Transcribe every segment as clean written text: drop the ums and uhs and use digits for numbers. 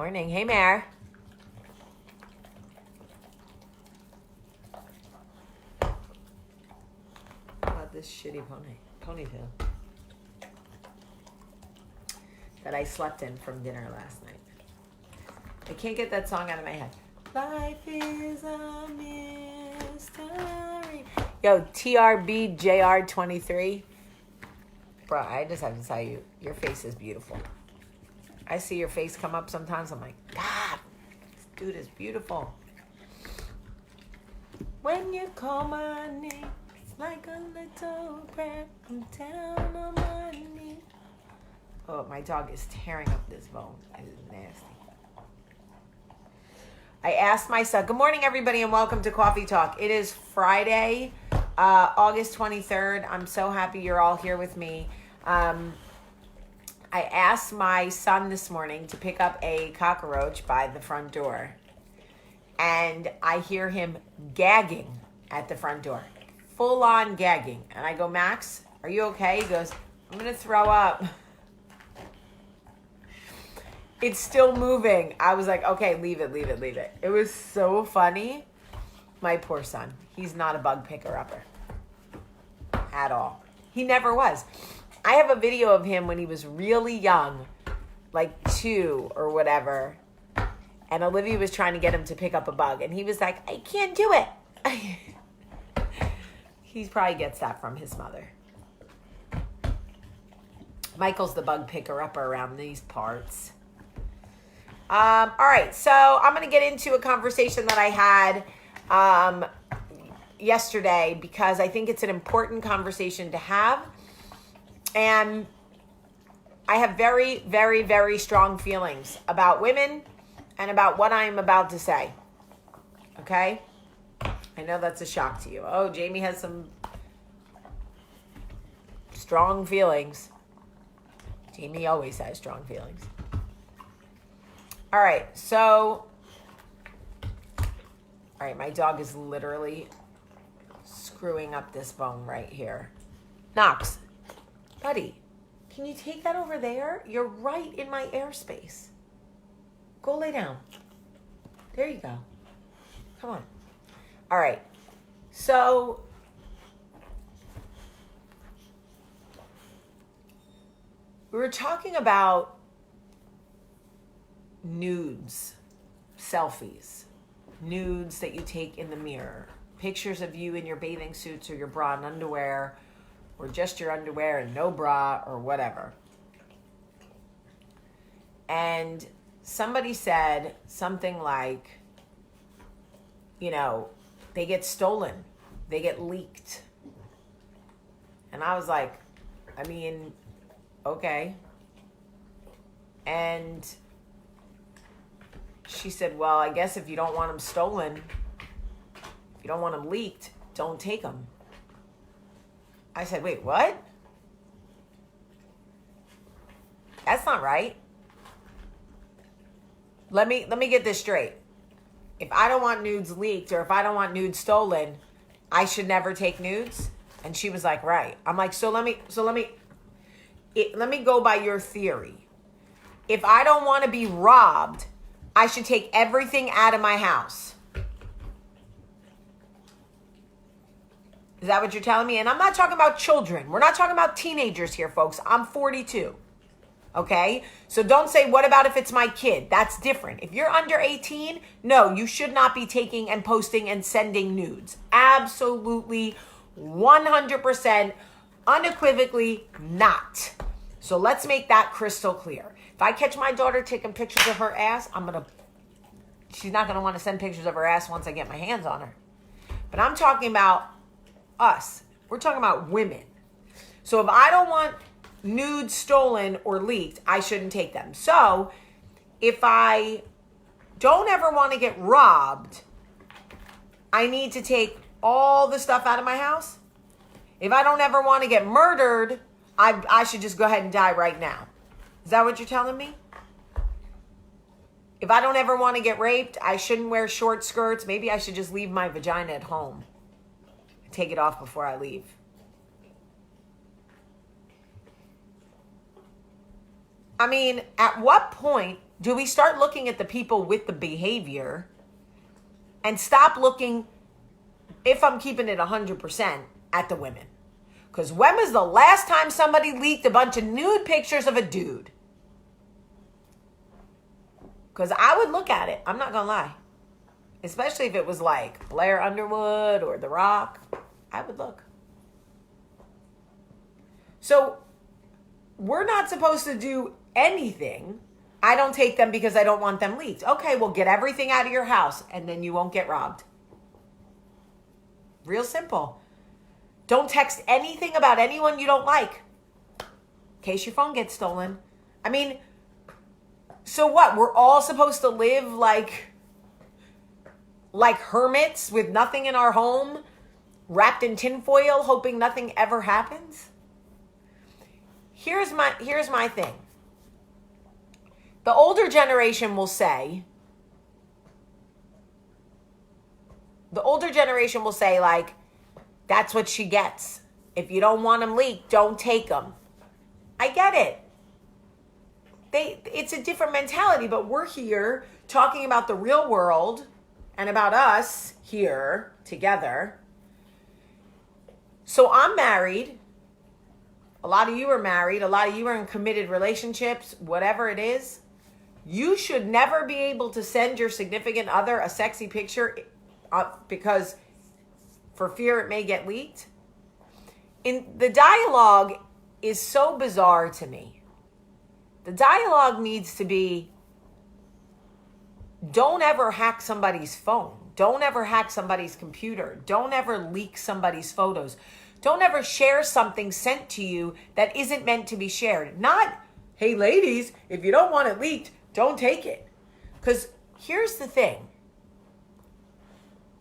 morning. Hey, Mare. How about this shitty ponytail that I slept in from dinner last night? I can't get that song out of my head. Life is a mystery. Yo, TRBJR23. Bro, I just have to tell you, your face is beautiful. I see your face come up sometimes. I'm like, God, this dude is beautiful. When you call my name, it's like a little prayer. I'm down on my knees. Oh, my dog is tearing up this bone. It is nasty. I asked my son, good morning, everybody, and welcome to Coffee Talk. It is Friday, August 23rd. I'm so happy you're all here with me. I asked my son this morning to pick up a cockroach by the front door. And I hear him gagging at the front door. Full on gagging. And I go, Max, are you okay? He goes, I'm going to throw up. It's still moving. I was like, okay, leave it. It was so funny. My poor son. He's not a bug picker-upper. At all. He never was. I have a video of him when he was really young, like 2 or whatever. And Olivia was trying to get him to pick up a bug. And he was like, I can't do it. He probably gets that from his mother. Michael's the bug picker-upper around these parts. All right, so I'm going to get into a conversation that I had yesterday because I think it's an important conversation to have. And I have very, very, very strong feelings about women and about what I'm about to say. Okay? I know that's a shock to you. Oh, Jamie has some strong feelings. Jamie always has strong feelings. All right, so, my dog is literally screwing up this bone right here. Knox, buddy, can you take that over there? You're right in my airspace. Go lay down. There you go. Come on. All right, so we were talking about nudes, selfies, nudes that you take in the mirror, pictures of you in your bathing suits or your bra and underwear, or just your underwear and no bra or whatever. And somebody said something like, they get stolen, they get leaked. And I was like, okay. And she said, well, I guess if you don't want them stolen, if you don't want them leaked, don't take them. I said, wait, what? That's not right. Let me get this straight. If I don't want nudes leaked or if I don't want nudes stolen, I should never take nudes? And she was like, right. I'm like, let me go by your theory. If I don't want to be robbed, I should take everything out of my house. Is that what you're telling me? And I'm not talking about children. We're not talking about teenagers here, folks. I'm 42. Okay? So don't say, what about if it's my kid? That's different. If you're under 18, no, you should not be taking and posting and sending nudes. Absolutely, 100%, unequivocally not. So let's make that crystal clear. If I catch my daughter taking pictures of her ass, she's not going to want to send pictures of her ass once I get my hands on her. But I'm talking about us. We're talking about women. So if I don't want nudes stolen or leaked, I shouldn't take them. So if I don't ever want to get robbed, I need to take all the stuff out of my house. If I don't ever want to get murdered, I should just go ahead and die right now. Is that what you're telling me? If I don't ever want to get raped, I shouldn't wear short skirts. Maybe I should just leave my vagina at home. Take it off before I leave. At what point do we start looking at the people with the behavior and stop looking, if I'm keeping it 100%, at the women? Because when was the last time somebody leaked a bunch of nude pictures of a dude? Because I would look at it. I'm not going to lie. Especially if it was like Blair Underwood or The Rock. I would look. So we're not supposed to do anything. I don't take them because I don't want them leaked. Okay, well, get everything out of your house and then you won't get robbed. Real simple. Don't text anything about anyone you don't like in case your phone gets stolen. I mean, so what? We're all supposed to live like hermits with nothing in our home, wrapped in tinfoil, hoping nothing ever happens? Here's my thing. The older generation will say, like, that's what she gets. If you don't want them leaked, don't take them. I get it. It's a different mentality, but we're here talking about the real world and about us here together. So I'm married. A lot of you are married. A lot of you are in committed relationships, whatever it is. You should never be able to send your significant other a sexy picture because for fear it may get leaked. The dialogue is so bizarre to me. The dialogue needs to be, don't ever hack somebody's phone. Don't ever hack somebody's computer. Don't ever leak somebody's photos. Don't ever share something sent to you that isn't meant to be shared. Not, hey ladies, if you don't want it leaked, don't take it. Because here's the thing.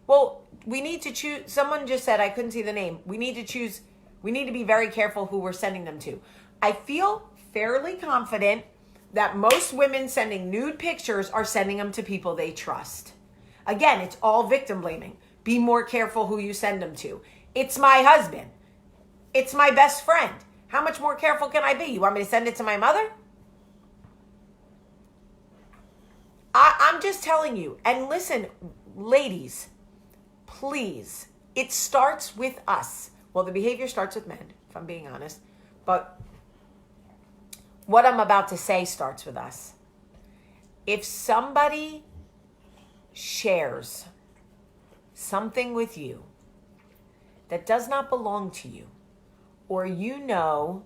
Well, we need to choose. Someone just said, I couldn't see the name. We need to be very careful who we're sending them to. I feel fairly confident that most women sending nude pictures are sending them to people they trust. Again, it's all victim blaming. Be more careful who you send them to. It's my husband. It's my best friend. How much more careful can I be? You want me to send it to my mother? I'm just telling you. And listen, ladies, please, it starts with us. Well, the behavior starts with men, if I'm being honest. But what I'm about to say starts with us. If somebody shares something with you that does not belong to you, or you know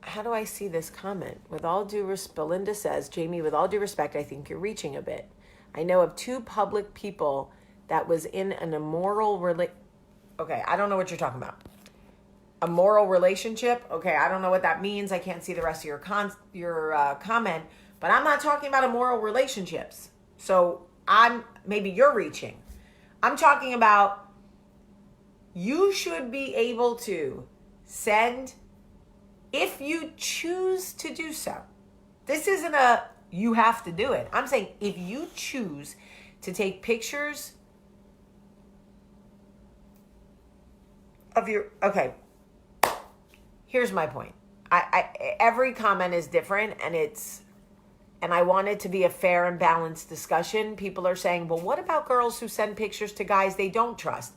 how do I see this comment? With all due respect, Belinda says, Jamie, with all due respect, I think you're reaching a bit. I know of two public people that was in an immoral Okay, I don't know what you're talking about. A moral relationship? Okay, I don't know what that means. I can't see the rest of your comment, but I'm not talking about immoral relationships. So maybe you're reaching. I'm talking about you should be able to send, if you choose to do so. This isn't you have to do it. I'm saying if you choose to take pictures of your, okay, here's my point. Every comment is different, and I want it to be a fair and balanced discussion. People are saying, well, what about girls who send pictures to guys they don't trust?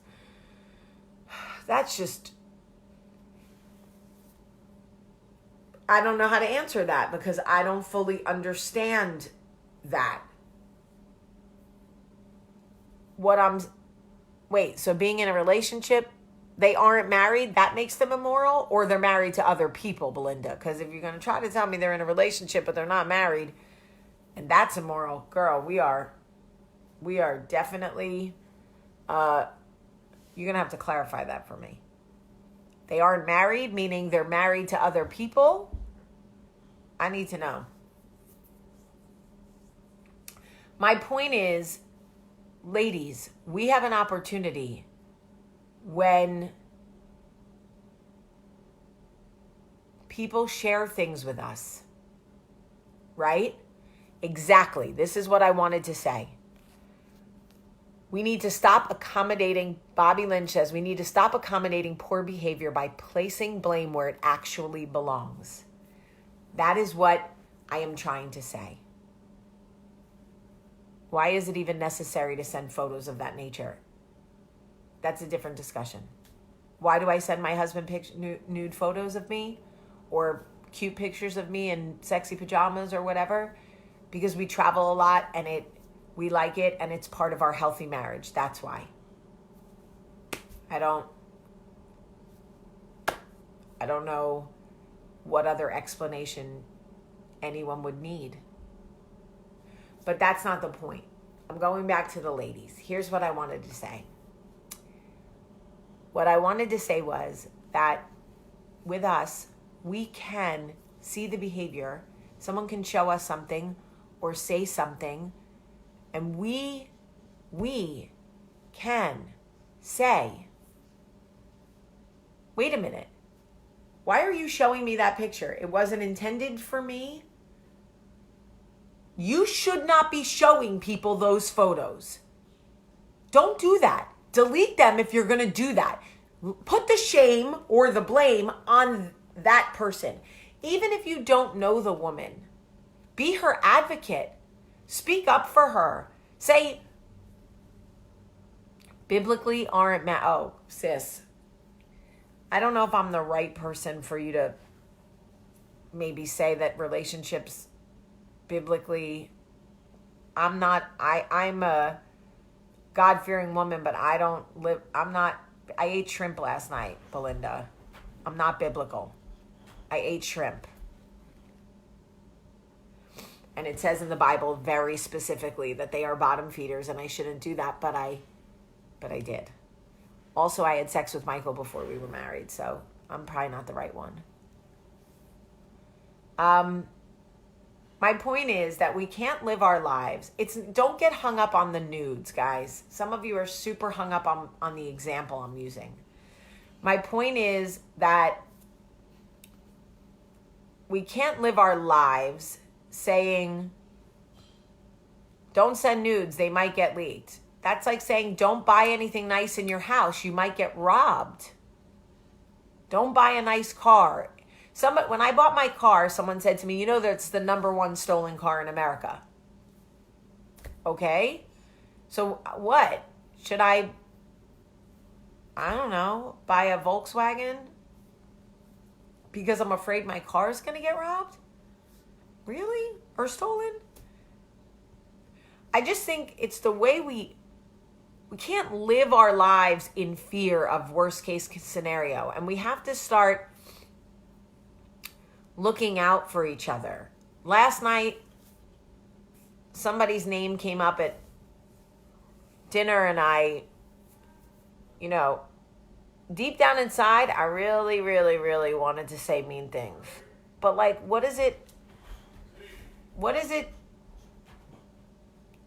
That's just, I don't know how to answer that because I don't fully understand that. So being in a relationship, they aren't married, that makes them immoral, or they're married to other people, Belinda? Because if you're going to try to tell me they're in a relationship but they're not married, and that's immoral, girl, we are definitely, you're going to have to clarify that for me. They aren't married, meaning they're married to other people? I need to know. My point is, ladies, we have an opportunity when people share things with us, right? Exactly. This is what I wanted to say. We need to stop accommodating, Bobby Lynch says, we need to stop accommodating poor behavior by placing blame where it actually belongs. That is what I am trying to say. Why is it even necessary to send photos of that nature? That's a different discussion. Why do I send my husband nude photos of me or cute pictures of me in sexy pajamas or whatever? Because we travel a lot and we like it and it's part of our healthy marriage. That's why. I don't know what other explanation anyone would need. But that's not the point. I'm going back to the ladies. Here's what I wanted to say. What I wanted to say was that with us, we can see the behavior. Someone can show us something or say something, and we can say, wait a minute. Why are you showing me that picture? It wasn't intended for me. You should not be showing people those photos. Don't do that. Delete them if you're going to do that. Put the shame or the blame on that person. Even if you don't know the woman, be her advocate. Speak up for her. Say, biblically aren't oh, sis, I don't know if I'm the right person for you to maybe say that relationships biblically, I'm a God-fearing woman, but I ate shrimp last night, Belinda. I'm not biblical. I ate shrimp. And it says in the Bible very specifically that they are bottom feeders and I shouldn't do that, but I did. Also, I had sex with Michael before we were married, so I'm probably not the right one. My point is that we can't live our lives. Don't get hung up on the nudes, guys. Some of you are super hung up on the example I'm using. My point is that we can't live our lives saying, don't send nudes, they might get leaked. That's like saying, don't buy anything nice in your house, you might get robbed. Don't buy a nice car. When I bought my car, someone said to me, that's the #1 stolen car in America. Okay? So what? Should I don't know, buy a Volkswagen because I'm afraid my car is going to get robbed? Really? Or stolen? I just think it's the way we can't live our lives in fear of worst case scenario. And we have to start looking out for each other. Last night, somebody's name came up at dinner and I, deep down inside, I really, really, really wanted to say mean things. But what is it?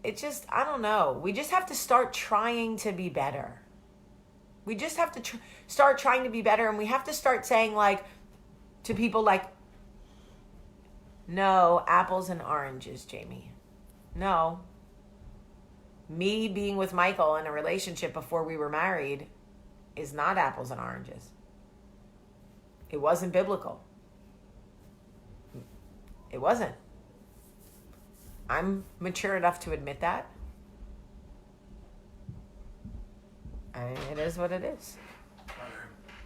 It's just, I don't know. We just have to start trying to be better. We just have to start trying to be better. And we have to start saying to people no, apples and oranges, Jamie. No. Me being with Michael in a relationship before we were married is not apples and oranges. It wasn't biblical. It wasn't. I'm mature enough to admit that. I mean, it is what it is.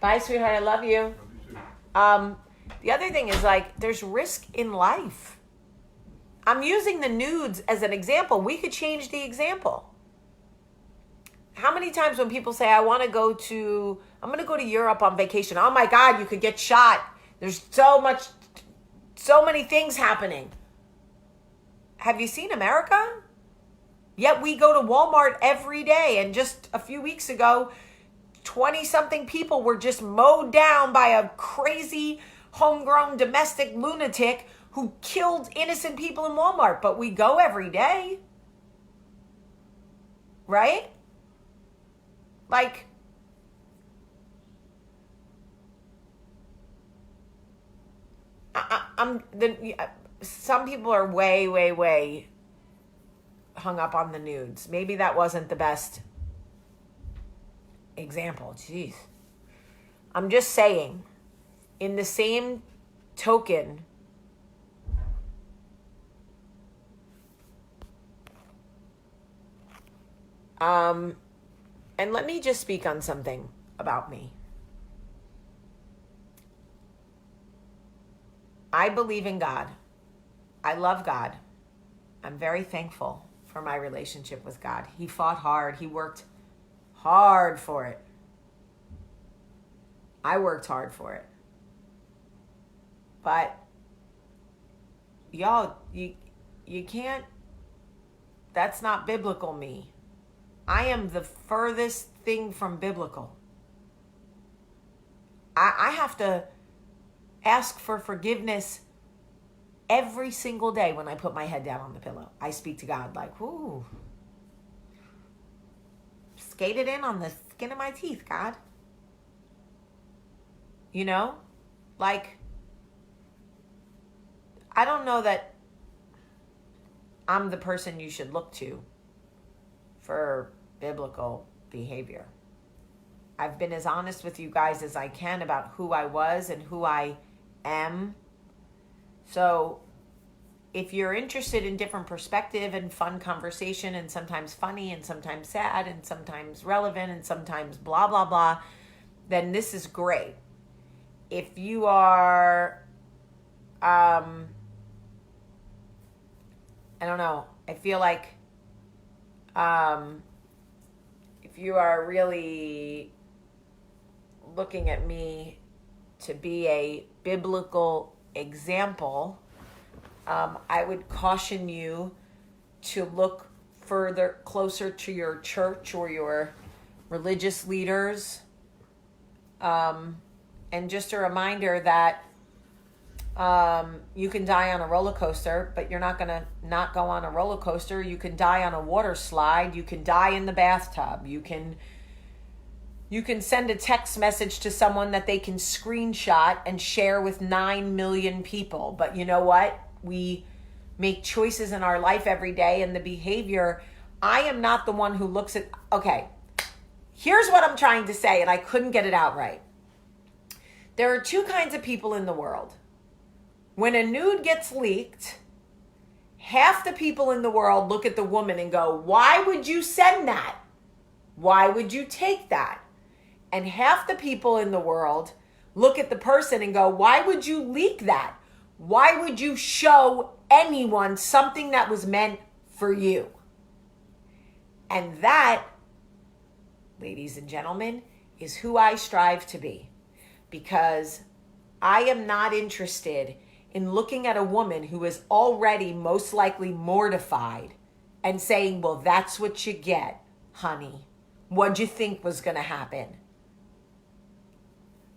Bye, sweetheart. I love you. The other thing is there's risk in life. I'm using the nudes as an example. We could change the example. How many times when people say, I'm going to go to Europe on vacation. Oh my God, you could get shot. There's so many things happening. Have you seen America? Yet we go to Walmart every day. And just a few weeks ago, 20-something people were just mowed down by a crazy homegrown domestic lunatic who killed innocent people in Walmart. But we go every day. Right? Some people are way, way, way hung up on the nudes. Maybe that wasn't the best example. Jeez. I'm just saying, in the same token, and let me just speak on something about me. I believe in God. I love God. I'm very thankful for my relationship with God. He fought hard. He worked hard for it. I worked hard for it. But y'all, you can't, that's not biblical me. I am the furthest thing from biblical. I have to ask for forgiveness every single day when I put my head down on the pillow. I speak to God like, ooh, skate it in on the skin of my teeth, God. You know? Like, I don't know that I'm the person you should look to for biblical behavior. I've been as honest with you guys as I can about who I was and who I am. So if you're interested in different perspective and fun conversation, and sometimes funny and sometimes sad and sometimes relevant and sometimes blah, blah, blah, then this is great. If you are, I don't know, I feel like if you are really looking at me to be a biblical example, I would caution you to look closer to your church or your religious leaders. And just a reminder that you can die on a roller coaster, but you're not going to not go on a roller coaster. You can die on a water slide. You can die in the bathtub. You can send a text message to someone that they can screenshot and share with 9 million people. But you know what? We make choices in our life every day, and the behavior, I am not the one who looks at, okay, here's what I'm trying to say, and I couldn't get it out right. There are two kinds of people in the world. When a nude gets leaked, half the people in the world look at the woman and go, why would you send that? Why would you take that? And half the people in the world look at the person and go, why would you leak that? Why would you show anyone something that was meant for you? And that, ladies and gentlemen, is who I strive to be. Because I am not interested in looking at a woman who is already most likely mortified and saying, well, that's what you get, honey. What'd you think was going to happen?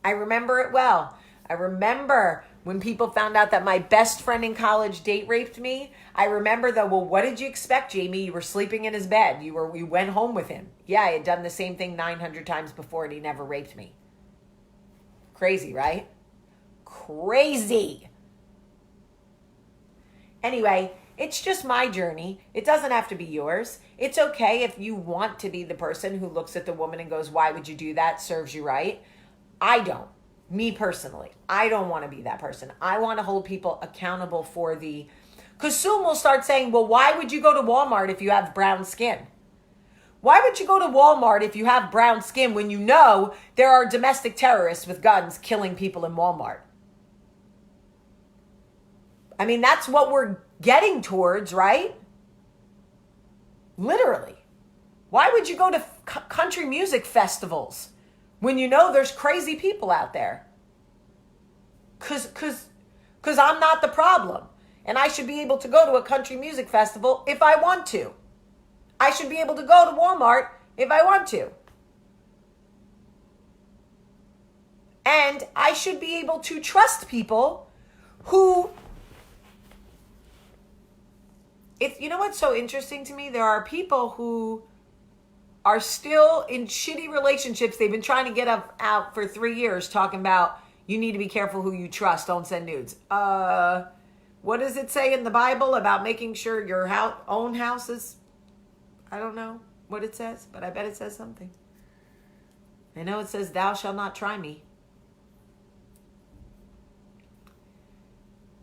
I remember it well. I remember when people found out that my best friend in college date raped me. I remember though, well, what did you expect, Jamie? You were sleeping in his bed. We went home with him. Yeah, I had done the same thing 900 times before and he never raped me. Crazy, right? Crazy. Anyway, it's just my journey. It doesn't have to be yours. It's okay if you want to be the person who looks at the woman and goes, why would you do that? Serves you right. I don't. Me personally, I don't want to be that person. I want to hold people accountable for because soon we'll start saying, well, why would you go to Walmart if you have brown skin? Why would you go to Walmart if you have brown skin when you know there are domestic terrorists with guns killing people in Walmart? I mean, that's what we're getting towards, right? Literally. Why would you go to country music festivals when you know there's crazy people out there? Because I'm not the problem. And I should be able to go to a country music festival if I want to. I should be able to go to Walmart if I want to. And I should be able to trust people who, you know what's so interesting to me? There are people who are still in shitty relationships. They've been trying to get out for 3 years talking about you need to be careful who you trust. Don't send nudes. What does it say in the Bible about making sure your own house is... I don't know what it says, but I bet it says something. I know it says, thou shalt not try me.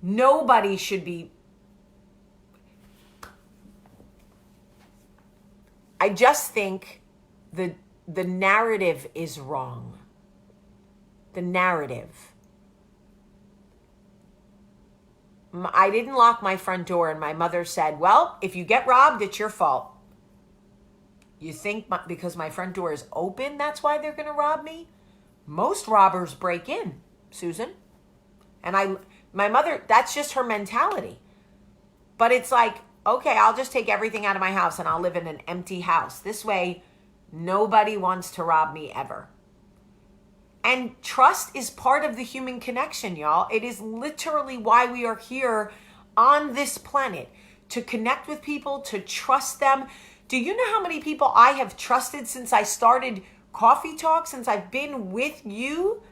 Nobody should be. I just think the narrative is wrong. The narrative. I didn't lock my front door, and my mother said, well, if you get robbed, it's your fault. You think because my front door is open, that's why they're going to rob me? Most robbers break in, Susan. And my mother, that's just her mentality. But it's like, okay, I'll just take everything out of my house and I'll live in an empty house. This way, nobody wants to rob me ever. And trust is part of the human connection, y'all. It is literally why we are here on this planet, to connect with people, to trust them. Do you know how many people I have trusted since I started Coffee Talk, since I've been with you,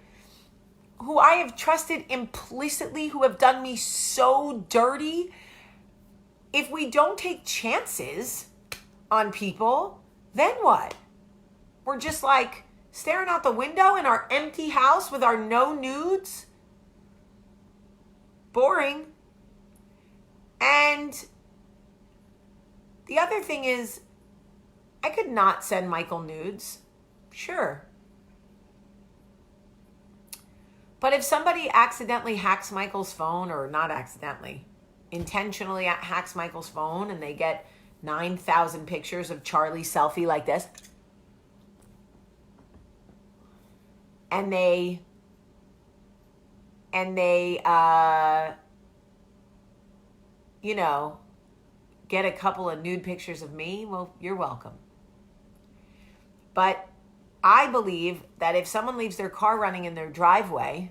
who I have trusted implicitly, who have done me so dirty? If we don't take chances on people, then what? We're just like staring out the window in our empty house with our no nudes. Boring. And the other thing is, I could not send Michael nudes. Sure. But if somebody accidentally hacks Michael's phone, or not accidentally, intentionally hacks Michael's phone, and they get 9,000 pictures of Charlie's selfie like this, and they get a couple of nude pictures of me, well, you're welcome. But I believe that if someone leaves their car running in their driveway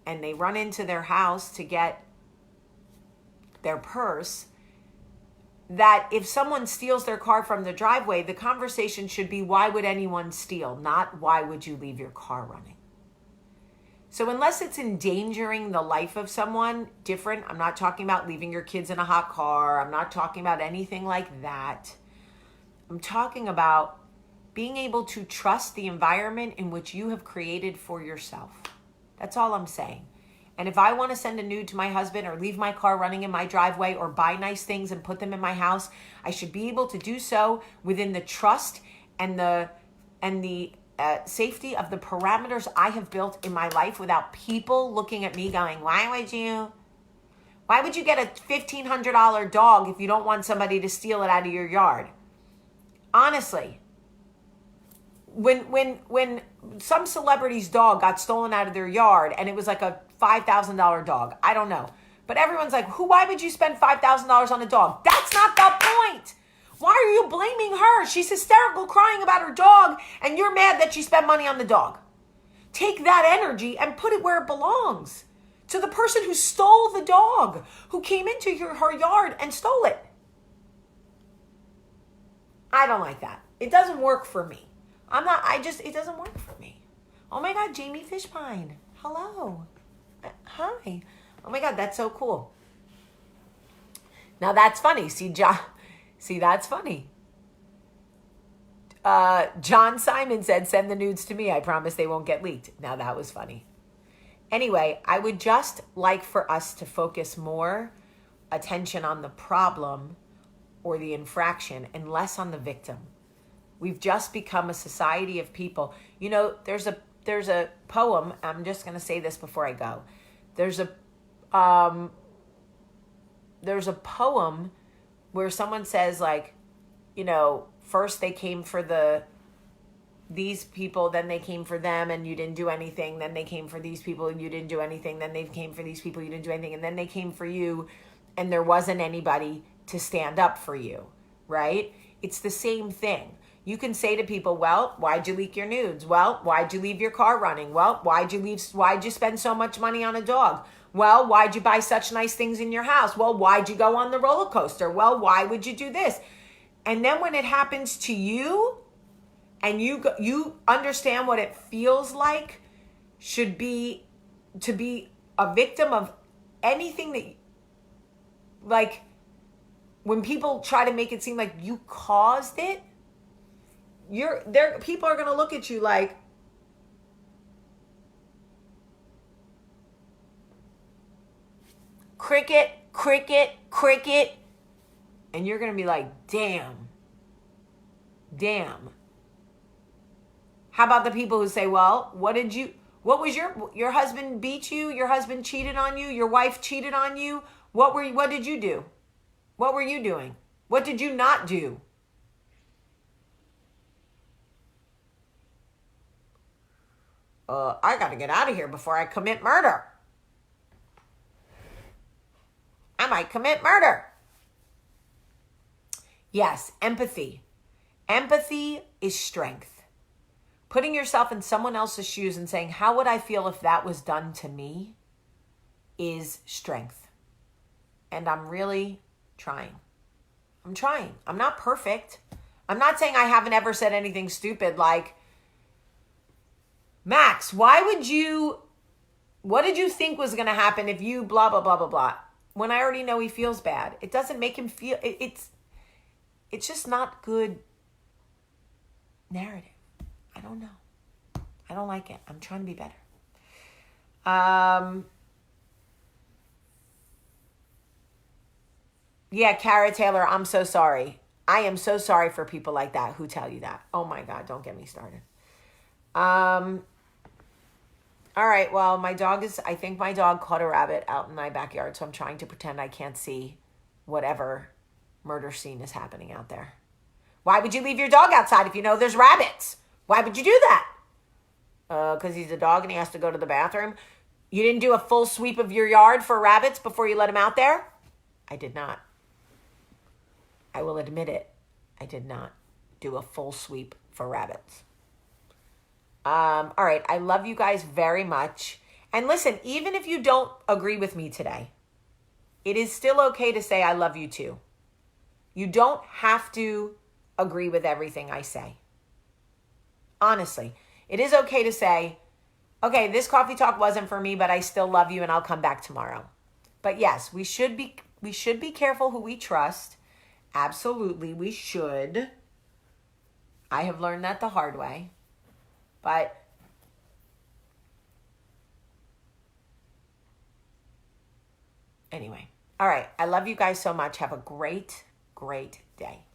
and they run into their house to get their purse, that if someone steals their car from the driveway, the conversation should be, why would anyone steal? Not, why would you leave your car running? So unless it's endangering the life of someone, different. I'm not talking about leaving your kids in a hot car. I'm not talking about anything like that. I'm talking about being able to trust the environment in which you have created for yourself. That's all I'm saying. And if I want to send a nude to my husband, or leave my car running in my driveway, or buy nice things and put them in my house, I should be able to do so within the trust and the safety of the parameters I have built in my life, without people looking at me going, why would you get a $1,500 dog if you don't want somebody to steal it out of your yard? Honestly, when some celebrity's dog got stolen out of their yard, and it was like a $5,000 dog, I don't know, but everyone's like, why would you spend $5,000 on a dog? That's not the point. Why are you blaming her? She's hysterical crying about her dog, and you're mad that she spent money on the dog. Take that energy and put it where it belongs. To the person who stole the dog, who came into her yard and stole it. I don't like that. It doesn't work for me. It doesn't work for me. Oh my God, Jamie Fishpine. Hello. Hi. Oh my God, that's so cool. Now that's funny. See, that's funny. John Simon said, send the nudes to me. I promise they won't get leaked. Now that was funny. Anyway, I would just like for us to focus more attention on the problem or the infraction and less on the victim. We've just become a society of people. You know, there's a poem. I'm just going to say this before I go. There's a poem where someone says, like, you know, first they came for these people, then they came for them and you didn't do anything. Then they came for these people and you didn't do anything. Then they came for these people, you didn't do anything. And then they came for you and there wasn't anybody to stand up for you, right? It's the same thing. You can say to people, well, why'd you leak your nudes? Well, why'd you leave your car running? Well, why'd you spend so much money on a dog? Well, why'd you buy such nice things in your house? Well, why'd you go on the roller coaster? Well, why would you do this? And then when it happens to you and you understand what it feels like to be a victim of anything that, like, when people try to make it seem like you caused it, people are going to look at you like, cricket, cricket, cricket. And you're going to be like, damn. How about the people who say, well, what was your husband beat you? Your husband cheated on you? Your wife cheated on you? What did you do? What were you doing? What did you not do? I got to get out of here before I commit murder. I might commit murder. Yes, empathy. Empathy is strength. Putting yourself in someone else's shoes and saying, how would I feel if that was done to me, is strength. And I'm really trying. I'm trying. I'm not perfect. I'm not saying I haven't ever said anything stupid like, Max, what did you think was going to happen if you blah, blah, blah, blah, blah? When I already know he feels bad. It doesn't make him feel, it's just not good narrative. I don't know. I don't like it. I'm trying to be better. Yeah, Cara Taylor, I'm so sorry. I am so sorry for people like that who tell you that. Oh my God, don't get me started. All right, well, I think my dog caught a rabbit out in my backyard, so I'm trying to pretend I can't see whatever murder scene is happening out there. Why would you leave your dog outside if you know there's rabbits? Why would you do that? Because he's a dog and he has to go to the bathroom. You didn't do a full sweep of your yard for rabbits before you let him out there? I did not. I will admit it. I did not do a full sweep for rabbits. All right. I love you guys very much. And listen, even if you don't agree with me today, it is still okay to say I love you too. You don't have to agree with everything I say. Honestly, it is okay to say, okay, this coffee talk wasn't for me, but I still love you and I'll come back tomorrow. But yes, we should be careful who we trust. Absolutely, we should. I have learned that the hard way. But anyway, all right. I love you guys so much. Have a great, great day.